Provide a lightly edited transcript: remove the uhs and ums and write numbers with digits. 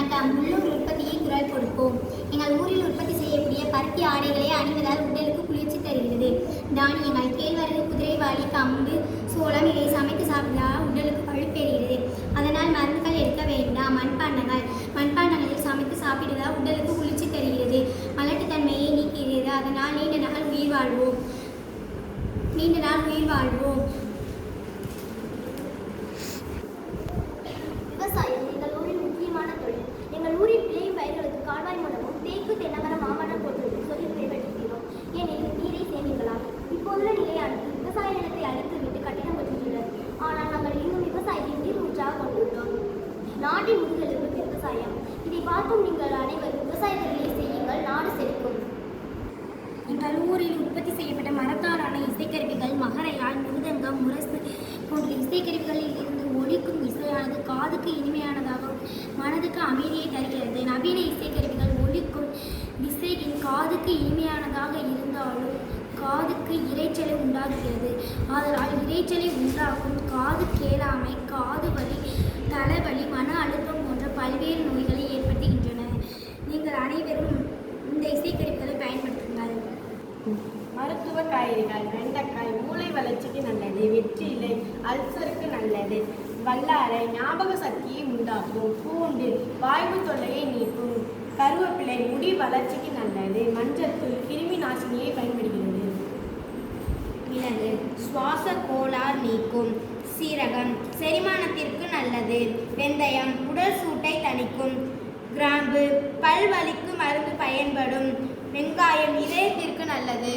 வணக்கம். உள்ளூர் உற்பத்தியை குரல் கொடுப்போம். எங்கள் ஊரில் உற்பத்தி செய்யக்கூடிய பருத்தி ஆடைகளை அணிவதால் உடலுக்கு குளிர்ச்சி தருகிறது. தானியங்கள் கேழ்வரகு, குதிரைவாலி, கம்பு, சோளம் இதை சமைத்து சாப்பிட்டால் உடலுக்கு பழுப்பேறுகிறது. அதனால் மருந்துகள் எடுக்க வேண்டாம். மண்பாண்டங்களில் சமைத்து சாப்பிடுவதால் உடலுக்கு குளிர்ச்சி தருகிறது. மலட்டுத்தன்மையை நீக்குகிறது. அதனால் நீண்ட நாள் உயிர் வாழ்வோம். விவசாயம் எங்கள் ஊரின் முக்கியமான தொழில். எங்கள் ஊரில் விளையும் பயிர்களுக்கு கால்வாய் மூலமும் தேக்கு, தென்னமரம், மாமரம் போன்றது சொல்லி பயன்படுத்துகிறோம். ஏனெனில் நீரை சேமிக்கலாம். இப்போதுள்ள நிலையானது விவசாய நிலத்தை அழித்துவிட்டு கட்டிடம் கட்டுகின்றனர். ஆனால் நாங்கள் இன்னும் விவசாயத்தை நீர் ஊற்றாக கொண்டுள்ளோம். நாட்டின் முதுகெலும்பு விவசாயம். இதை பார்க்கும் நீங்கள் அனைவரும் விவசாய தொழிலை செய்யுங்கள், நாடு செழிக்கும். எங்கள் ஊரில் உற்பத்தி செய்யப்பட்ட மரத்தாலான இசைக்கருவிகள் மகரையால், மிருதங்கம், முரசு போன்ற இசைக்கருவிகளில் இருந்து ஒலிக்கும் இசையானது காதுக்கு இனிமையானதாகவும் மனதுக்கு அமைதியை தருகிறது. நவீன இசைக்கருவிகள் ஒலிக்கும் இசையின் காதுக்கு இனிமையானதாக இருந்தாலும் காதுக்கு இரைச்சலை உண்டாக்குகிறது. ஆதலால் இரைச்சலை உண்டாக்கும் காது கேளாமை, காது வலி, தலைவலி, மன அழுத்தம் போன்ற பல்வேறு நோய்களை ஏற்படுத்துகின்றன. நீங்கள் அனைவரும் இந்த இசைக்கருவிகளை பயன்படுத்துங்கள். மருத்துவ காய்கறிகள் வெண்டைக்காய் மூளை வளர்ச்சிக்கு நல்லது. வெற்றிலை அல்சருக்கு நல்லது. வல்லாரை ஞாபக சக்தியை உண்டாக்கும். பூண்டு வாய்வு தொல்லையை நீக்கும். கருவேப்பிலை முடி வளர்ச்சிக்கு நல்லது. மஞ்சள்தூள் கிருமி நாசினியை பயன்படுகிறது. மிளகு சுவாச கோளாறு நீக்கும். சீரகம் செரிமானத்திற்கு நல்லது. வெந்தயம் உடல் சூட்டை தணிக்கும். கிராம்பு பல் வலிக்கு மருந்து பயன்படும். வெங்காயம் இதயத்திற்கு நல்லது.